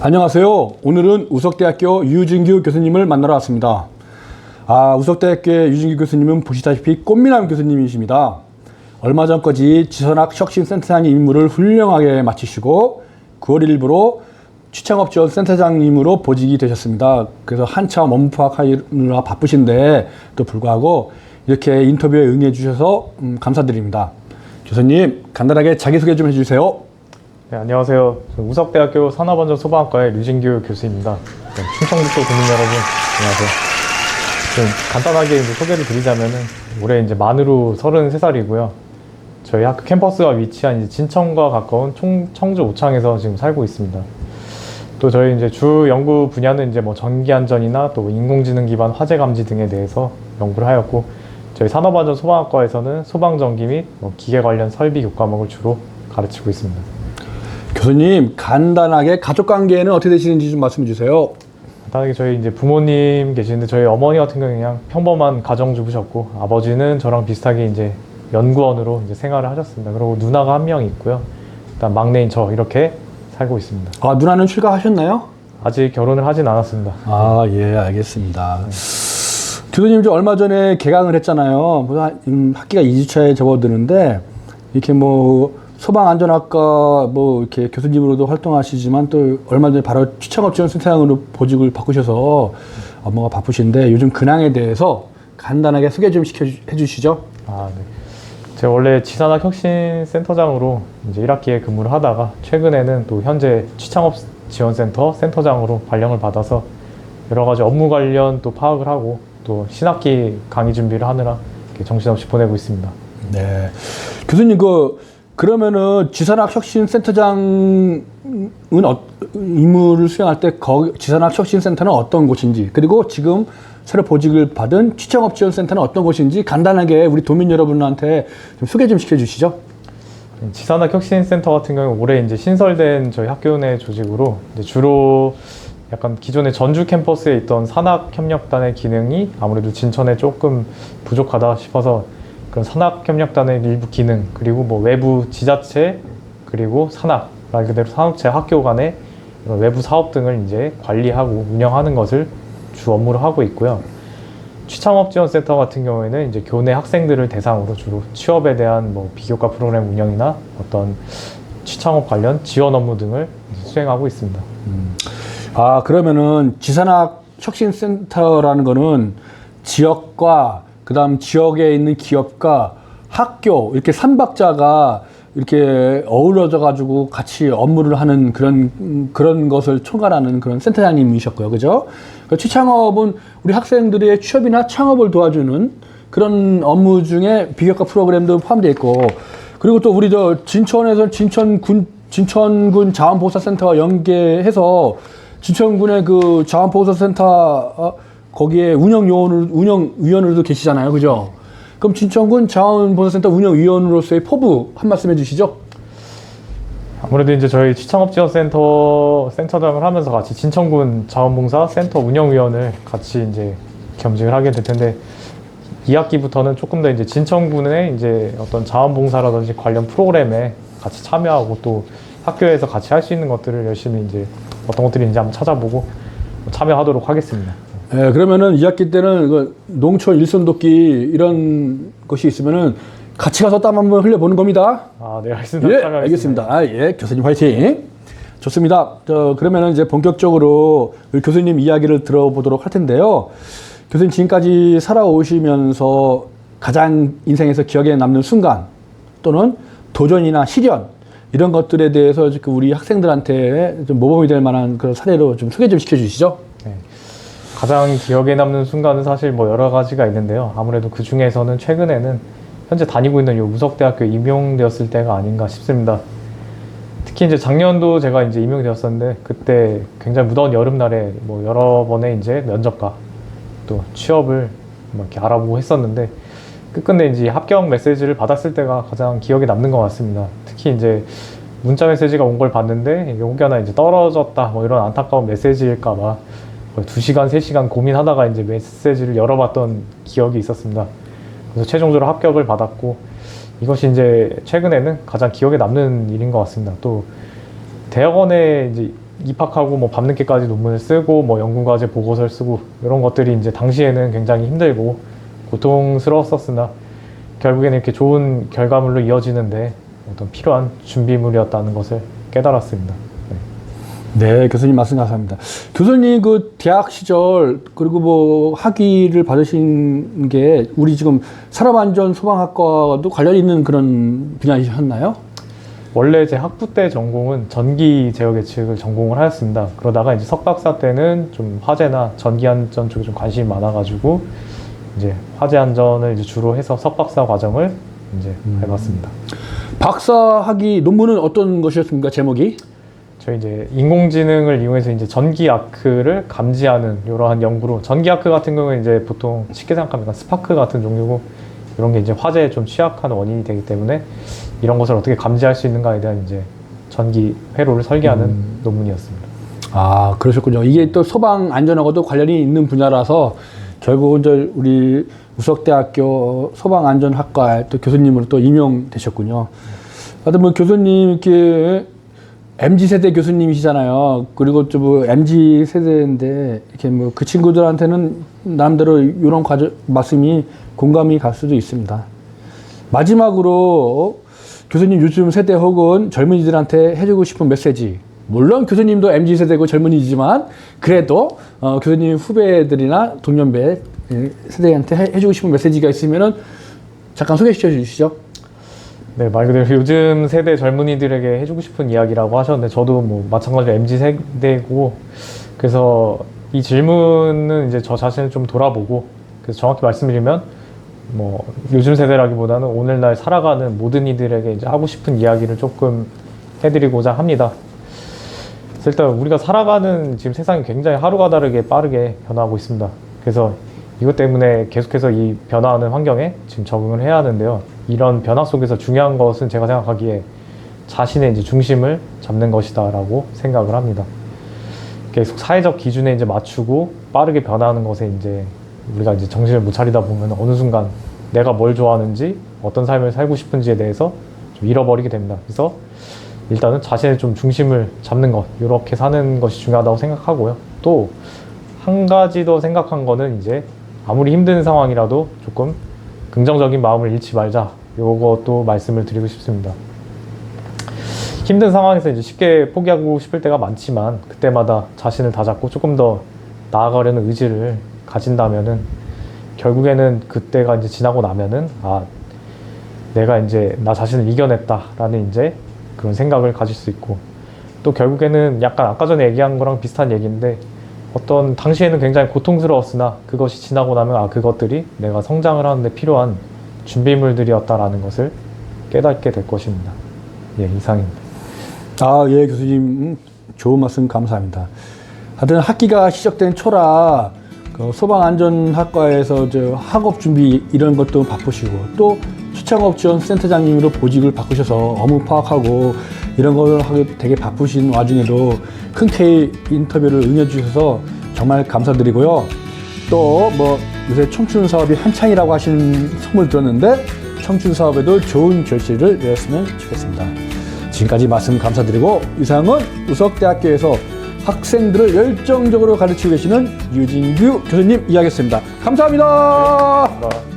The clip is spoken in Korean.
안녕하세요. 오늘은 우석대학교 유진규 교수님을 만나러 왔습니다. 우석대학교의 유진규 교수님은 보시다시피 꽃미남 교수님이십니다. 얼마 전까지 지선학 혁신센터장 임무를 훌륭하게 마치시고 9월 1일부로 취창업지원센터장님으로 보직이 되셨습니다. 그래서 한참 업무 파악하느라 바쁘신데 또 불구하고 이렇게 인터뷰에 응해 주셔서 감사드립니다. 교수님, 간단하게 자기소개 좀 해주세요. 네, 안녕하세요. 우석대학교 산업안전소방학과의 류진규 교수입니다. 네, 충청북도 국민 여러분, 안녕하세요. 좀 간단하게 이제 소개를 드리자면은 올해 이제 만으로 33살이고요. 저희 학교 캠퍼스가 위치한 이제 진천과 가까운 청주 오창에서 지금 살고 있습니다. 또 저희 이제 주 연구 분야는 이제 뭐 전기안전이나 또 인공지능 기반 화재 감지 등에 대해서 연구를 하였고, 저희 산업안전소방학과에서는 소방전기 및 뭐 기계 관련 설비 교과목을 주로 가르치고 있습니다. 교수님, 간단하게 가족관계는 어떻게 되시는지 좀 말씀해 주세요. 간단하게 저희 이제 부모님 계시는데, 저희 어머니 같은 경우는 그냥 평범한 가정주부셨고, 아버지는 저랑 비슷하게 이제 연구원으로 이제 생활을 하셨습니다. 그리고 누나가 한 명 있고요. 일단 막내인 저 이렇게 살고 있습니다. 누나는 출가하셨나요? 아직 결혼을 하진 않았습니다. 예, 알겠습니다. 교수님, 얼마 전에 개강을 했잖아요. 학기가 2주차에 접어드는데, 이렇게 소방안전학과 이렇게 교수님으로도 활동하시지만 또 얼마 전에 바로 취창업지원센터장으로 보직을 바꾸셔서 업무가 바쁘신데 요즘 근황에 대해서 간단하게 소개 좀 해주시죠. 네. 제가 원래 지산학 혁신센터장으로 이제 1학기에 근무를 하다가 최근에는 또 현재 취창업지원센터 센터장으로 발령을 받아서 여러 가지 업무 관련 또 파악을 하고 또 신학기 강의 준비를 하느라 이렇게 정신없이 보내고 있습니다. 네. 교수님, 그러면은 지산학 혁신센터장은 임무를 수행할 때 지산학 혁신센터는 어떤 곳인지, 그리고 지금 새로 보직을 받은 취창업지원센터는 어떤 곳인지 간단하게 우리 도민 여러분한테 좀 소개 좀 시켜주시죠. 지산학 혁신센터 같은 경우는 올해 이제 신설된 저희 학교 내 조직으로 이제 주로 약간 기존의 전주 캠퍼스에 있던 산학협력단의 기능이 아무래도 진천에 조금 부족하다 싶어서 그런 산학협력단의 일부 기능, 그리고 외부 지자체, 그리고 산학, 말 그대로 산업체 학교 간의 외부 사업 등을 이제 관리하고 운영하는 것을 주 업무로 하고 있고요. 취창업지원센터 같은 경우에는 이제 교내 학생들을 대상으로 주로 취업에 대한 비교과 프로그램 운영이나 어떤 취창업 관련 지원 업무 등을 수행하고 있습니다. 그러면은 지산학 혁신센터라는 거는 지역과 그다음 지역에 있는 기업과 학교 이렇게 3박자가 이렇게 어우러져 가지고 같이 업무를 하는 그런 것을 총괄하는 그런 센터장님이셨고요. 그죠? 취창업은 우리 학생들의 취업이나 창업을 도와주는 그런 업무 중에 비교과 프로그램도 포함되어 있고, 그리고 또 우리 진천에서 진천군 자원보호사센터와 연계해서 진천군의 그 자원보호사센터 거기에 운영위원으로도 계시잖아요. 그죠? 그럼 진천군 자원보호사센터 운영위원으로서의 포부 한 말씀 해주시죠. 아무래도 이제 저희 취창업지원센터 센터장을 하면서 같이 진천군 자원봉사 센터 운영위원을 같이 이제 겸직을 하게 될 텐데, 2학기부터는 조금 더 이제 진천군의 이제 어떤 자원봉사라든지 관련 프로그램에 같이 참여하고 또 학교에서 같이 할 수 있는 것들을 열심히 이제 어떤 것들인지 한번 찾아보고 참여하도록 하겠습니다. 네, 그러면은 2학기 때는 농촌 일손 돕기 이런 것이 있으면은 같이 가서 땀 한번 흘려보는 겁니다. 네, 알겠습니다. 예, 알겠습니다. 교수님 화이팅! 좋습니다. 그러면은 이제 본격적으로 우리 교수님 이야기를 들어보도록 할 텐데요. 교수님 지금까지 살아오시면서 가장 인생에서 기억에 남는 순간 또는 도전이나 시련 이런 것들에 대해서 우리 학생들한테 좀 모범이 될 만한 그런 사례로 좀 소개 좀 시켜주시죠. 네. 가장 기억에 남는 순간은 사실 여러 가지가 있는데요. 아무래도 그 중에서는 최근에는 현재 다니고 있는 우석대학교에 임용되었을 때가 아닌가 싶습니다. 특히 이제 작년도 제가 이제 임용되었었는데, 그때 굉장히 무더운 여름날에 여러 번의 이제 면접과 또 취업을 이렇게 알아보고 했었는데, 끝끝내 이제 합격 메시지를 받았을 때가 가장 기억에 남는 것 같습니다. 특히 이제 문자 메시지가 온 걸 봤는데 이게 혹여나 이제 떨어졌다 이런 안타까운 메시지일까봐 2시간, 3시간 고민하다가 이제 메시지를 열어봤던 기억이 있었습니다. 그래서 최종적으로 합격을 받았고 이것이 이제 최근에는 가장 기억에 남는 일인 것 같습니다. 또 대학원에 이제 입학하고 뭐 밤늦게까지 논문을 쓰고 뭐 연구과제 보고서를 쓰고 이런 것들이 이제 당시에는 굉장히 힘들고 고통스러웠었으나 결국에는 이렇게 좋은 결과물로 이어지는데 어떤 필요한 준비물이었다는 것을 깨달았습니다. 네, 교수님 말씀 감사합니다. 교수님 그 대학 시절 그리고 뭐 학위를 받으신 게 우리 지금 산업안전 소방학과도 관련 있는 그런 분야이셨나요? 원래 제 학부 때 전공은 전기 제어 계측을 전공을 하였습니다. 그러다가 이제 석박사 때는 좀 화재나 전기 안전 쪽에 좀 관심이 많아가지고 이제 화재 안전을 이제 주로 해서 석박사 과정을 이제 해봤습니다. 박사 학위 논문은 어떤 것이었습니까? 제목이? 저희 이제 인공지능을 이용해서 이제 전기 아크를 감지하는 이러한 연구로 전기 아크 같은 경우는 이제 보통 쉽게 생각하면 스파크 같은 종류고 이런 게 이제 화재에 좀 취약한 원인이 되기 때문에 이런 것을 어떻게 감지할 수 있는가에 대한 이제 전기 회로를 설계하는 논문이었습니다. 아, 그러셨군요. 이게 또 소방 안전하고도 관련이 있는 분야라서 결국은 이제 우리 우석대학교 소방안전학과 또 교수님으로 또 임용되셨군요. 하여튼 뭐 교수님 이렇게 MZ세대 교수님이시잖아요. 그리고 또 뭐 MZ세대인데 이렇게 뭐 그 친구들한테는 나름대로 이런 말씀이 공감이 갈 수도 있습니다. 마지막으로 교수님 요즘 세대 혹은 젊은이들한테 해주고 싶은 메시지. 물론 교수님도 MZ세대고 젊은이지만 그래도 교수님 후배들이나 동년배 세대한테 해주고 싶은 메시지가 있으면은 잠깐 소개시켜 주시죠. 네, 말 그대로 요즘 세대 젊은이들에게 해주고 싶은 이야기라고 하셨는데 저도 뭐 마찬가지로 MZ 세대고 그래서 이 질문은 이제 저 자신을 좀 돌아보고 그래서 정확히 말씀드리면 뭐 요즘 세대라기보다는 오늘날 살아가는 모든 이들에게 이제 하고 싶은 이야기를 조금 해드리고자 합니다. 그래서 일단 우리가 살아가는 지금 세상이 굉장히 하루가 다르게 빠르게 변화하고 있습니다. 그래서 이것 때문에 계속해서 이 변화하는 환경에 지금 적응을 해야 하는데요. 이런 변화 속에서 중요한 것은 제가 생각하기에 자신의 이제 중심을 잡는 것이다라고 생각을 합니다. 계속 사회적 기준에 이제 맞추고 빠르게 변화하는 것에 이제 우리가 이제 정신을 못 차리다 보면 어느 순간 내가 뭘 좋아하는지 어떤 삶을 살고 싶은지에 대해서 좀 잃어버리게 됩니다. 그래서 일단은 자신의 좀 중심을 잡는 것, 이렇게 사는 것이 중요하다고 생각하고요. 또 한 가지 더 생각한 거는 이제 아무리 힘든 상황이라도 조금 긍정적인 마음을 잃지 말자. 요것도 말씀을 드리고 싶습니다. 힘든 상황에서 이제 쉽게 포기하고 싶을 때가 많지만 그때마다 자신을 다잡고 조금 더 나아가려는 의지를 가진다면은 결국에는 그때가 이제 지나고 나면은 내가 이제 나 자신을 이겨냈다라는 이제 그런 생각을 가질 수 있고 또 결국에는 약간 아까 전에 얘기한 거랑 비슷한 얘기인데 어떤 당시에는 굉장히 고통스러웠으나 그것이 지나고 나면 그것들이 내가 성장을 하는데 필요한 준비물들이었다라는 것을 깨닫게 될 것입니다. 예, 이상입니다. 예, 교수님 좋은 말씀 감사합니다. 하여튼 학기가 시작된 초라 그 소방안전학과에서 학업 준비 이런 것도 바쁘시고 또 추창업지원센터장님으로 보직을 바꾸셔서 업무 파악하고 이런 걸 하기 되게 바쁘신 와중에도 흔쾌히 인터뷰를 응해주셔서 정말 감사드리고요. 또 뭐 요새 청춘 사업이 한창이라고 하시는 소문을 들었는데 청춘 사업에도 좋은 결실을 내었으면 좋겠습니다. 지금까지 말씀 감사드리고 이상은 우석대학교에서 학생들을 열정적으로 가르치고 계시는 유진규 교수님 이야기했습니다. 감사합니다. 네, 감사합니다.